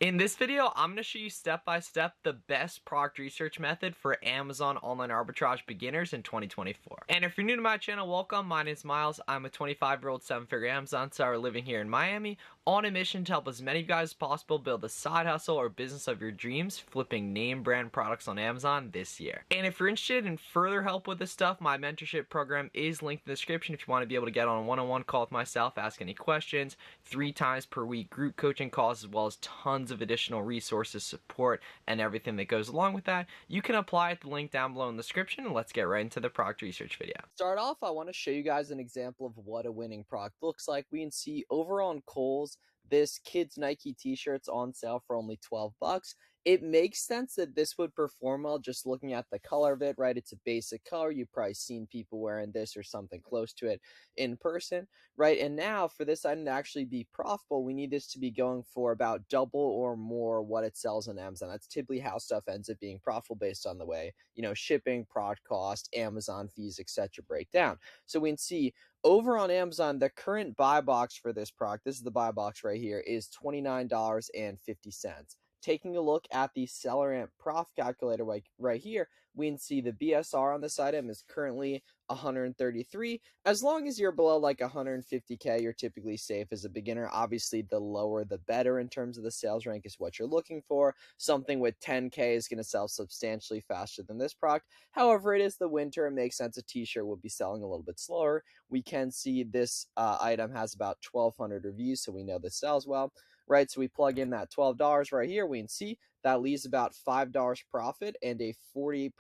In this video, I'm going to show you step by step the best product research method for Amazon online arbitrage beginners in 2024. And if you're new to my channel, welcome. My name is Miles. I'm a 25-year-old seven-figure Amazon seller living here in Miami on a mission to help as many of you guys as possible build the side hustle or business of your dreams, flipping name brand products on Amazon this year. And if you're interested in further help with this stuff, my mentorship program is linked in the description if you want to be able to get on a one-on-one call with myself, ask any questions, 3 times per week group coaching calls, as well as tons of additional resources, support, and everything that goes along with that. You can apply at the link down below in the description, and let's get right into the product research video. Start off, I want to show you guys an example of what a winning product looks like. We can see over on Kohl's, this kid's Nike t-shirt's on sale for only 12 bucks. It makes sense that this would perform well just looking at the color of it, right? It's a basic color. You've probably seen people wearing this or something close to it in person, right? And now for this item to actually be profitable, we need this to be going for about double or more what it sells on Amazon. That's typically how stuff ends up being profitable based on the way, shipping, product cost, Amazon fees, etc. break down. So we can see over on Amazon, the current buy box for this product, this is the buy box right here, is $29.50. Taking a look at the seller amp profit calculator right here, we can see the BSR on this item is currently 133. As long as you're below like 150K, you're typically safe as a beginner. Obviously, the lower the better in terms of the sales rank is what you're looking for. Something with 10K is going to sell substantially faster than this product. However, it is the winter. It makes sense a t-shirt would be selling a little bit slower. We can see this item has about 1,200 reviews, so we know this sells well. Right, so we plug in that $12 right here. We can see that leaves about $5 profit and a 40%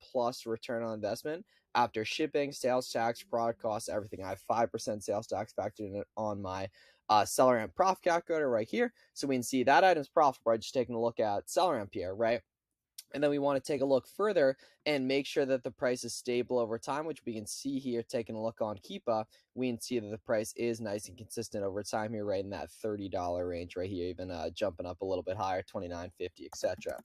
plus return on investment after shipping, sales tax, product costs, everything. I have 5% sales tax factored in on my seller amp profit calculator right here. So we can see that item's profitable by just taking a look at seller amp here, right? And then we want to take a look further and make sure that the price is stable over time, which we can see here. Taking a look on Keepa, we can see that the price is nice and consistent over time here, right in that $30 range right here, even jumping up a little bit higher, $29.50, etc.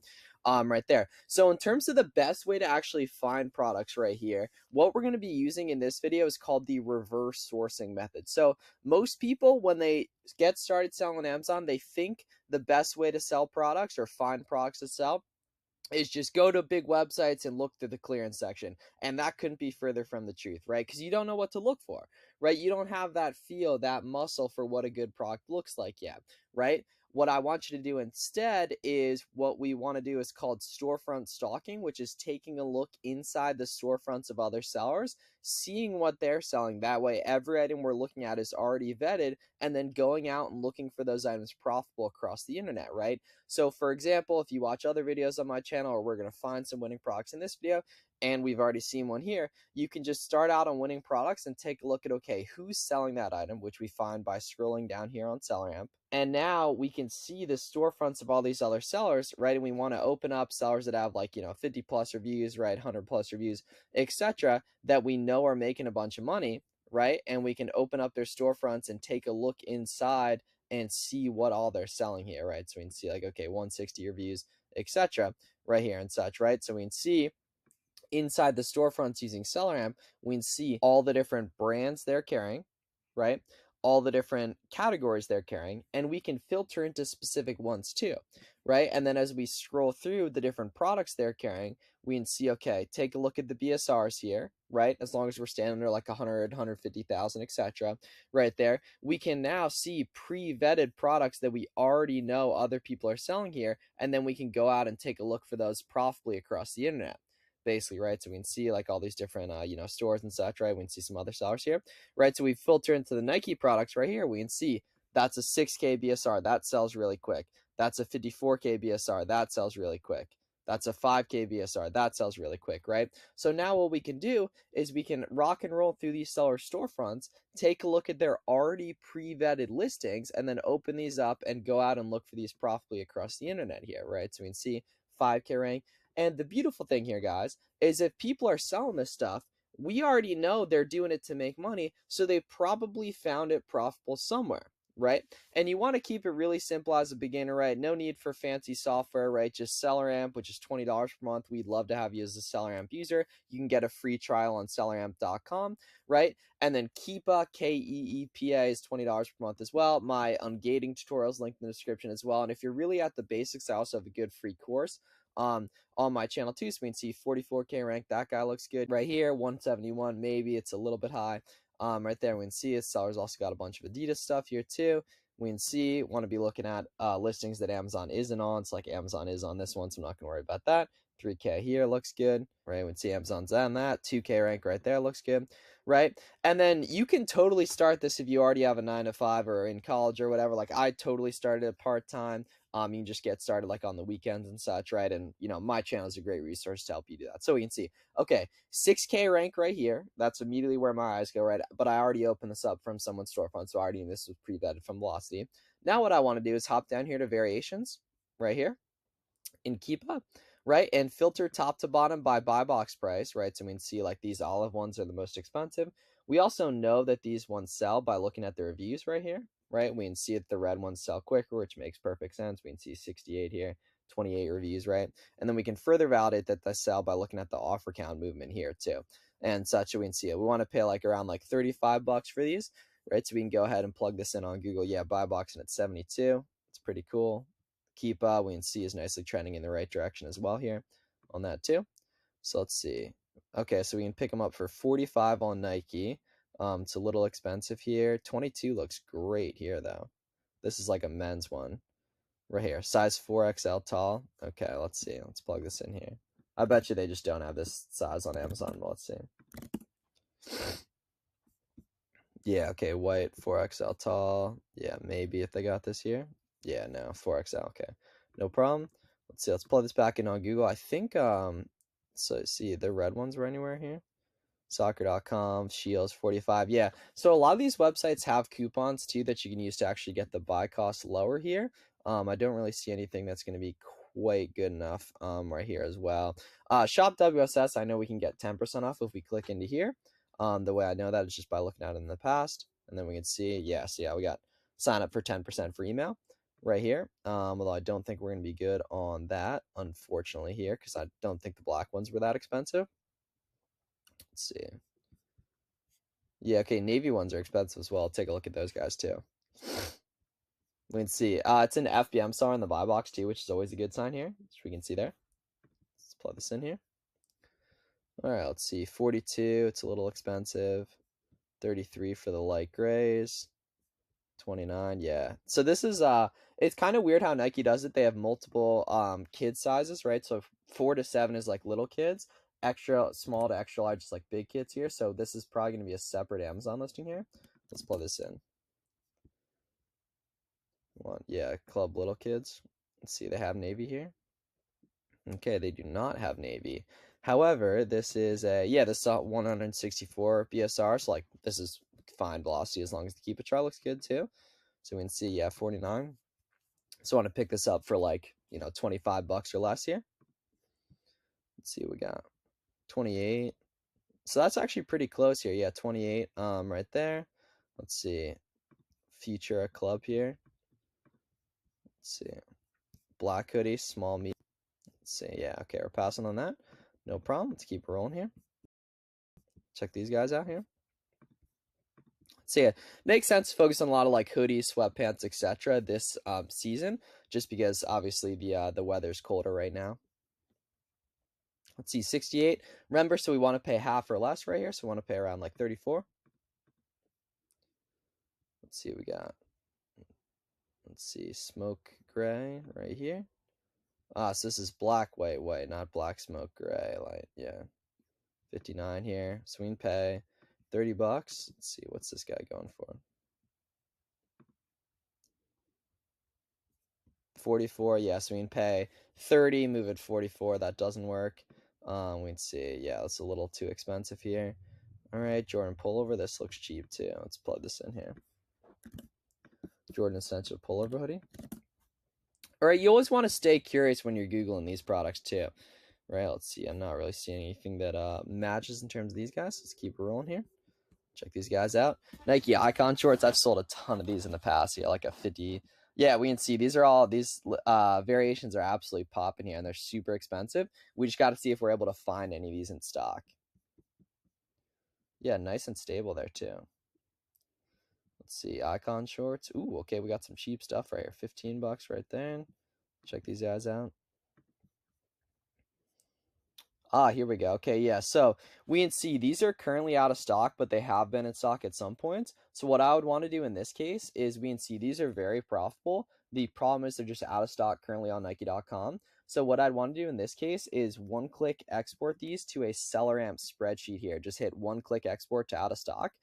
Right there. So in terms of the best way to actually find products right here, what we're going to be using in this video is called the reverse sourcing method. So most people, when they get started selling on Amazon, they think the best way to sell products or find products to sell is just go to big websites and look through the clearance section. And that couldn't be further from the truth, right? Because you don't know what to look for, right? You don't have that feel, that muscle for what a good product looks like yet, right? What I want you to do instead is what we want to do is called storefront stalking, which is taking a look inside the storefronts of other sellers, seeing what they're selling. That way, every item we're looking at is already vetted, and then going out and looking for those items profitable across the internet, right? So for example, if you watch other videos on my channel, or we're going to find some winning products in this video, and we've already seen one here, you can just start out on winning products and take a look at, okay, who's selling that item, which we find by scrolling down here on Seller Amp. And now we can see the storefronts of all these other sellers, right? And we want to open up sellers that have like, 50 plus reviews, right? 100 plus reviews, etc., that we know are making a bunch of money, right? And we can open up their storefronts and take a look inside and see what all they're selling here, right? So we can see like, okay, 160 reviews, etc., right here and such, right? So we can see inside the storefronts using Seller Amp, we can see all the different brands they're carrying, right? All the different categories they're carrying, and we can filter into specific ones too, right? And then as we scroll through the different products they're carrying, we can see, okay, take a look at the BSRs here, right? As long as we're standing under like 100, 150,000, etc., right there, we can now see pre-vetted products that we already know other people are selling here, and then we can go out and take a look for those profitably across the internet. Basically, right? So we can see like all these different, stores and such, right? We can see some other sellers here, right? So we filter into the Nike products right here. We can see that's a 6K BSR. That sells really quick. That's a 54K BSR. That sells really quick. That's a 5K BSR. That sells really quick, right? So now what we can do is we can rock and roll through these seller storefronts, take a look at their already pre-vetted listings, and then open these up and go out and look for these profitably across the internet here, right? So we can see 5K rank. And the beautiful thing here, guys, is if people are selling this stuff, we already know they're doing it to make money, so they probably found it profitable somewhere, right? And you want to keep it really simple as a beginner, right? No need for fancy software, right? Just SellerAmp, which is $20 per month. We'd love to have you as a SellerAmp user. You can get a free trial on selleramp.com, right? And then Keepa, Keepa, is $20 per month as well. My ungating tutorials linked in the description as well. And if you're really at the basics, I also have a good free course on my channel too. So we can see 44K rank. That guy looks good right here. 171, maybe it's a little bit high. Right there, we can see his seller's also got a bunch of Adidas stuff here too. We can see, want to be looking at listings that Amazon isn't on. It's like Amazon is on this one, so I'm not going to worry about that. 3K here looks good, right? We can see Amazon's on that. 2K rank right there looks good, right? And then you can totally start this if you already have a 9 to 5 or in college or whatever. Like I totally started it part-time. You can just get started like on the weekends and such, right? And you know, my channel is a great resource to help you do that. So we can see, okay, 6K rank right here. That's immediately where my eyes go, right? But I already opened this up from someone's storefront, so I already knew this was pre-vetted from Velocity. Now what I want to do is hop down here to variations right here in Keepa, right? And filter top to bottom by buy box price, right? So we can see like these olive ones are the most expensive. We also know that these ones sell by looking at the reviews right here, right? We can see that the red ones sell quicker, which makes perfect sense. We can see 68 here, 28 reviews, right? And then we can further validate that they sell by looking at the offer count movement here too, and such. So we can see it. We want to pay like around like 35 bucks for these, right? So we can go ahead and plug this in on Google. Yeah, buy box and it's 72. It's pretty cool. Keepa, we can see is nicely trending in the right direction as well here on that too. So let's see. Okay, so we can pick them up for 45 on Nike. It's a little expensive here. 22 looks great here though. This is like a men's one right here. Size 4XL tall. Okay, let's see. Let's plug this in here. I bet you they just don't have this size on Amazon, but let's see. Yeah, okay, white, 4XL tall. Yeah, maybe if they got this here. Yeah, no, 4XL, okay. No problem. Let's see, let's plug this back in on Google. I think, so see, the red ones were anywhere here. Soccer.com, Shields 45. Yeah, so a lot of these websites have coupons too that you can use to actually get the buy cost lower here. I don't really see anything that's going to be quite good enough right here as well. Shop WSS, I know we can get 10% off if we click into here. The way I know that is just by looking at it in the past, and then we can see, yes, yeah, we got sign up for 10% for email right here. Although I don't think we're going to be good on that, unfortunately, here, because I don't think the black ones were that expensive. Let's see. Yeah, okay, navy ones are expensive as well. I'll take a look at those guys too. We can see. It's an FBM star in the buy box too, which is always a good sign here, which we can see there. Let's plug this in here. All right, let's see. 42, it's a little expensive. 33 for the light grays. 29, yeah. So this is it's kind of weird how Nike does it. They have multiple kid sizes, right? So 4 to 7 is like little kids, extra small to extra large is like big kids here. So this is probably going to be a separate Amazon listing here. Let's plug this in. Yeah, Club Little Kids. Let's see, they have navy here. Okay, they do not have navy. However, this is this is a 164 BSR, so like this is fine velocity as long as the Keepa chart looks good too. So we can see, yeah, 49. So I want to pick this up for like, 25 bucks or less here. Let's see what we got. 28. So that's actually pretty close here. Yeah, 28 right there. Let's see. Futura Club here. Let's see. Black hoodie, small medium. Let's see. Yeah, okay, we're passing on that. No problem. Let's keep rolling here. Check these guys out here. So yeah, makes sense to focus on a lot of like hoodies, sweatpants, etc. this season, just because obviously the weather's colder right now. Let's see, 68. Remember, so we want to pay half or less right here, so we want to pay around like 34. Let's see what we got. Let's see, smoke gray right here. So this is black, white, not black smoke gray, light, yeah. 59 here, so we can pay 30 bucks. Let's see, what's this guy going for? 44, yes, we can pay 30, move it 44, that doesn't work. We can see, yeah, it's a little too expensive here. All right, Jordan pullover, this looks cheap too. Let's plug this in here. Jordan Essential pullover hoodie. All right, you always want to stay curious when you're Googling these products too. Right, let's see, I'm not really seeing anything that matches in terms of these guys. Let's keep rolling here. Check these guys out. Nike Icon shorts. I've sold a ton of these in the past. Yeah, like a 50. Yeah, we can see these variations are absolutely popping here, and they're super expensive. We just got to see if we're able to find any of these in stock. Yeah, nice and stable there too. Let's see, Icon shorts. Ooh, okay, we got some cheap stuff right here. 15 bucks right there. Check these guys out. Ah, here we go. Okay, yeah. So we can see these are currently out of stock, but they have been in stock at some points. So what I would want to do in this case is we can see these are very profitable. The problem is they're just out of stock currently on Nike.com. So what I'd want to do in this case is one-click export these to a SellerAmp spreadsheet here. Just hit one-click export to out of stock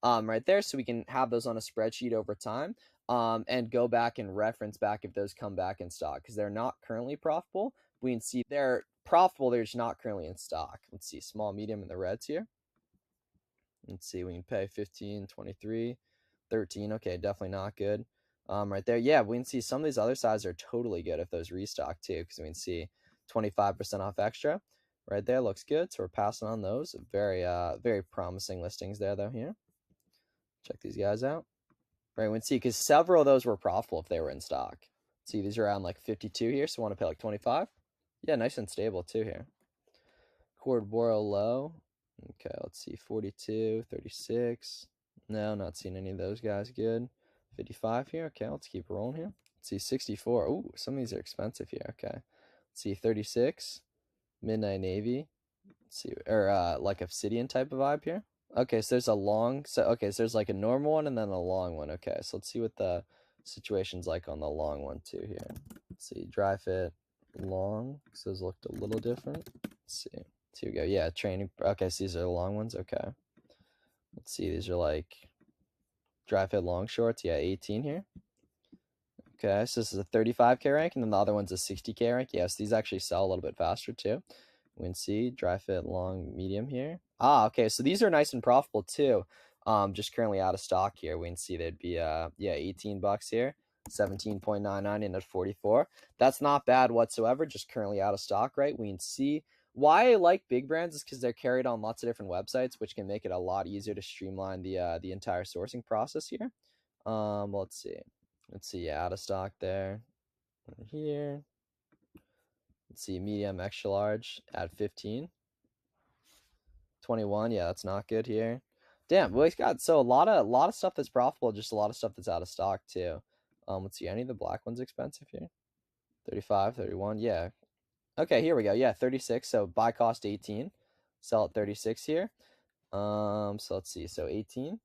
right there, so we can have those on a spreadsheet over time and go back and reference back if those come back in stock because they're not currently profitable. We can see they're profitable, they're just not currently in stock. Let's see, small, medium, and the reds here. Let's see, we can pay 15, 23, 13. Okay, definitely not good. Right there, yeah, we can see some of these other sizes are totally good if those restock too, because we can see 25% off extra. Right there, looks good. So we're passing on those. Very promising listings there though here. Check these guys out. Right, we can see because several of those were profitable if they were in stock. See, these are around like 52 here, so we want to pay like 25. Yeah, nice and stable too here. Cord Boro low. Okay, let's see. 42, 36. No, not seeing any of those guys good. 55 here. Okay, let's keep rolling here. Let's see. 64. Ooh, some of these are expensive here. Okay. Let's see. 36. Midnight Navy. Let's see. Or like Obsidian type of vibe here. Okay, so there's a long. So there's like a normal one and then a long one. Okay, so let's see what the situation's like on the long one too here. Let's see. Dry fit long. So those looked a little different. Let's see. Here we go. Yeah, training. Okay, so these are the long ones. Okay. Let's see. These are like dry fit long shorts. Yeah, 18 here. Okay, so this is a 35K rank, and then the other one's a 60K rank. Yes, these actually sell a little bit faster too. We can see dry fit long medium here. Ah, okay, so these are nice and profitable too. Just currently out of stock here. We can see they'd be 18 bucks here. 17.99 and at 44. That's not bad whatsoever. Just currently out of stock, right? We can see why I like big brands is because they're carried on lots of different websites, which can make it a lot easier to streamline the entire sourcing process here. Let's see. Yeah, out of stock there. Right here. Let's see, medium, extra large at 15. 21. Yeah, that's not good here. Damn, we got so a lot of stuff that's profitable, just a lot of stuff that's out of stock too. Let's see, any of the black ones expensive here? 35, 31. Yeah. Okay, here we go. Yeah, 36. So buy cost 18. Sell at 36 here. So let's see. So 18.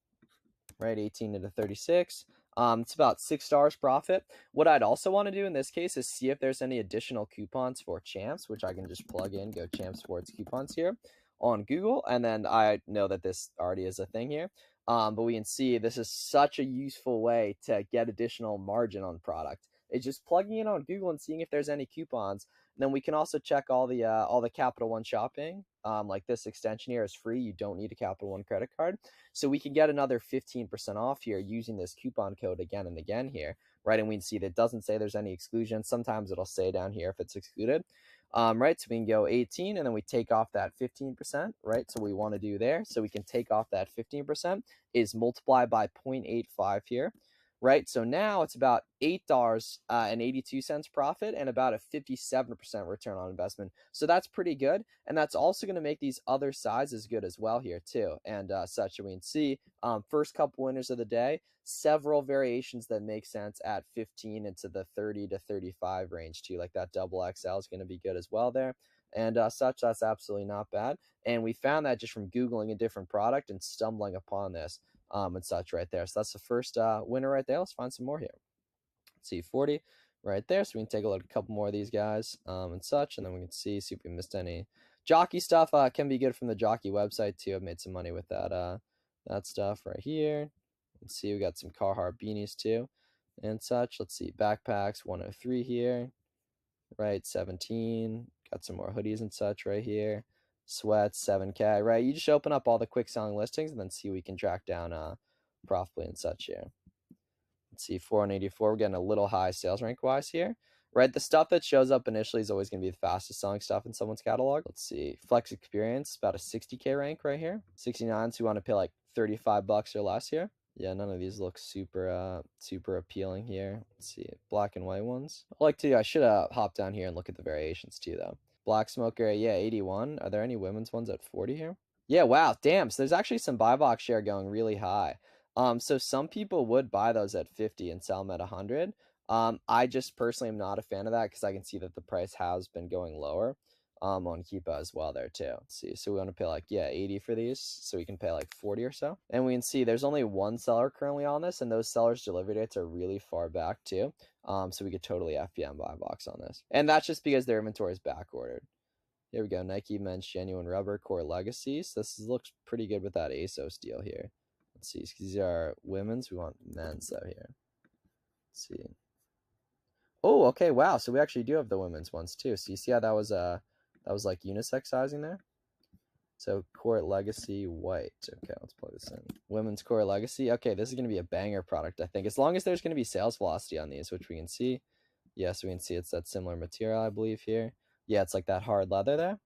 Right, 18 into 36. It's about $6 profit. What I'd also want to do in this case is see if there's any additional coupons for Champs, which I can just plug in, go Champs Sports coupons here on Google, and then I know that this already is a thing here. But we can see this is such a useful way to get additional margin on product. It's just plugging in on Google and seeing if there's any coupons. And then we can also check all the Capital One shopping. Like this extension here is free. You don't need a Capital One credit card. So we can get another 15% off here using this coupon code again and again here, right? And we can see that it doesn't say there's any exclusion. Sometimes it'll say down here if it's excluded, right? So we can go 18 and then we take off that 15%, right? So we want to do there. So we can take off that 15% is multiply by 0.85 here. Right, so now it's about $8.82 profit and about a 57% return on investment. So that's pretty good, and that's also going to make these other sizes good as well here too. And such, we can see first couple winners of the day, several variations that make sense at 15 into the 30 to 35 range too. Like that double XL is going to be good as well there. And such, that's absolutely not bad. And we found that just from Googling a different product and stumbling upon this. And such right there. So that's the first winner right there. Let's find some more here. Let's see, 40 right there. So we can take a look at a couple more of these guys and such, and then we can see if we missed any jockey stuff. Can be good from the jockey website too. I've made some money with that that stuff right here. Let's see, we got some Carhartt beanies too and such. Let's see, backpacks 103 here, right? 17. Got some more hoodies and such right here. Sweats 7K, right? You just open up all the quick selling listings and then see we can track down profitably and such here. Let's see, 484. We're getting a little high sales rank wise here, right? The stuff that shows up initially is always going to be the fastest selling stuff in someone's catalog. Let's see, Flex Experience, about a 60K rank right here. 69, so we want to pay like $35 or less here. Yeah, none of these look super appealing here. Let's see, black and white ones. I should hop down here and look at the variations too though. Black smoker, yeah, 81. Are there any women's ones at 40 here? Yeah, wow, damn. So there's actually some buy box share going really high. So some people would buy those at 50 and sell them at 100. I just personally am not a fan of that because I can see that the price has been going lower. On Keepa as well there too. Let's see, so we want to pay like 80 for these, so we can pay like 40 or so. And we can see there's only one seller currently on this, and those sellers' delivery dates are really far back too. So we could totally FBM buy box on this, and that's just because their inventory is back ordered. Here we go, Nike Men's Genuine Rubber Core Legacy. So this looks pretty good with that ASOS deal here. Let's see, these are women's. We want men's though here. Let's see. Oh, okay, wow. So we actually do have the women's ones too. So you see how that was like unisex sizing there. So Core Legacy white. Okay, let's plug this in. Women's Core Legacy. Okay, this is going to be a banger product, I think. As long as there's going to be sales velocity on these, which we can see. Yes, we can see it's that similar material, I believe, here. Yeah, it's like that hard leather there.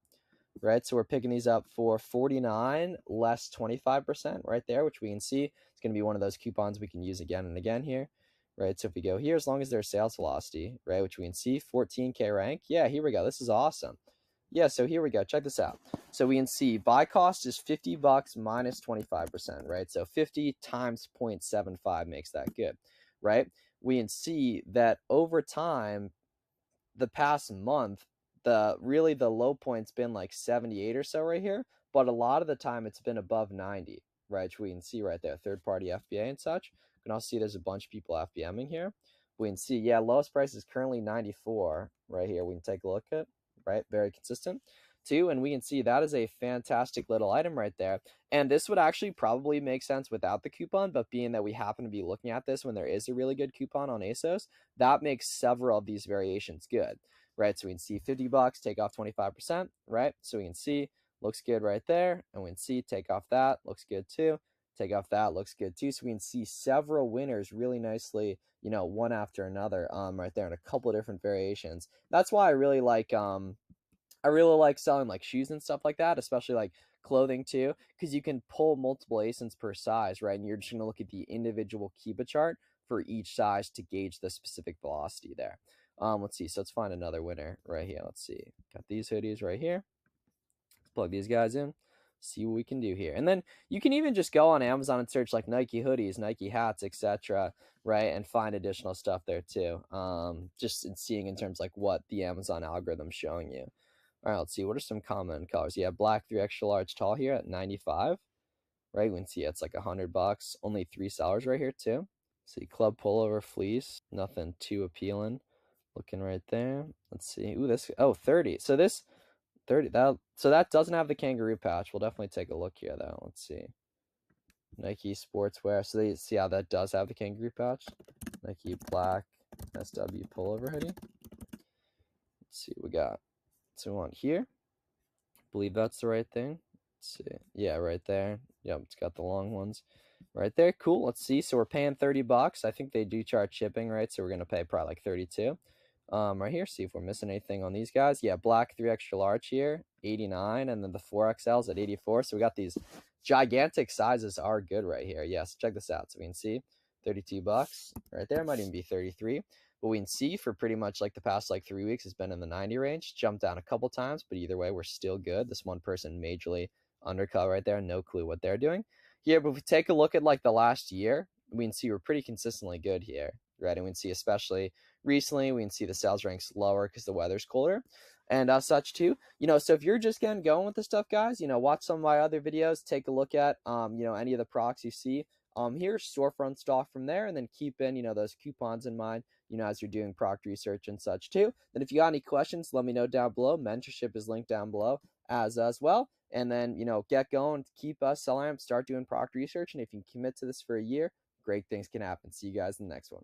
Right, so we're picking these up for 49 less 25% right there, which we can see. It's going to be one of those coupons we can use again and again here. Right, so if we go here, as long as there's sales velocity, right, which we can see, 14K rank. Yeah, here we go. This is awesome. Yeah, so here we go. Check this out. So we can see buy cost is $50 minus 25%, right? So 50 times 0.75 makes that good, right? We can see that over time, the past month, the low point's been like 78 or so right here, but a lot of the time it's been above 90, right? Which we can see right there, third-party FBA and such. You can also see there's a bunch of people FBMing here. We can see, yeah, lowest price is currently 94 right here. We can take a look at, right? Very consistent too, and we can see that is a fantastic little item right there. And this would actually probably make sense without the coupon, but being that we happen to be looking at this when there is a really good coupon on ASOS, that makes several of these variations good, right? So we can see $50, take off 25%, right? So we can see looks good right there, and we can see take off that, looks good too. Take off that, looks good too. So we can see several winners really nicely, one after another, right there in a couple of different variations. That's why I really like selling like shoes and stuff like that, especially like clothing too, because you can pull multiple ASINs per size, right? And you're just going to look at the individual Kiba chart for each size to gauge the specific velocity there. Let's see. So let's find another winner right here. Let's see. Got these hoodies right here. Let's plug these guys in. See what we can do here. And then you can even just go on Amazon and search like Nike hoodies, Nike hats, etc., right? And find additional stuff there too. Just in seeing in terms like what the Amazon algorithm's showing you. All right, let's see. What are some common colors? Yeah, black 3 extra large tall here at 95. Right, we can see it's like $100. Only 3 sellers right here too. See, club pullover fleece. Nothing too appealing. Looking right there. Let's see. Ooh, this. Oh, 30. So this 30. That doesn't have the kangaroo patch. We'll definitely take a look here though. Let's see. Nike sportswear. So they see how that does have the kangaroo patch. Nike black SW pullover hoodie. Let's see what we got. So we want here. Believe that's the right thing. Let's see. Yeah, right there. Yep, it's got the long ones right there. Cool. Let's see. So we're paying $30. I think they do charge shipping, right? So we're gonna pay probably like 32. Right here. See if we're missing anything on these guys. Yeah, black 3 extra large here, 89, and then the 4XLs at 84. So we got these gigantic sizes are good right here. Yes, check this out. So we can see $32 right there. Might even be 33. But we can see for pretty much like the past like 3 weeks has been in the 90 range, jumped down a couple times, but either way, we're still good. This one person majorly undercut right there. No clue what they're doing here. But if we take a look at like the last year, we can see we're pretty consistently good here, right? And we can see especially recently, we can see the sales ranks lower because the weather's colder and such too. So if you're just getting going with this stuff, guys, watch some of my other videos, take a look at, any of the products you see. Here's storefront stock from there, and then keep in, those coupons in mind, as you're doing product research and such too. Then if you got any questions, let me know down below. Mentorship is linked down below as well. And then, get going, keep selling, start doing product research. And if you can commit to this for a year, great things can happen. See you guys in the next one.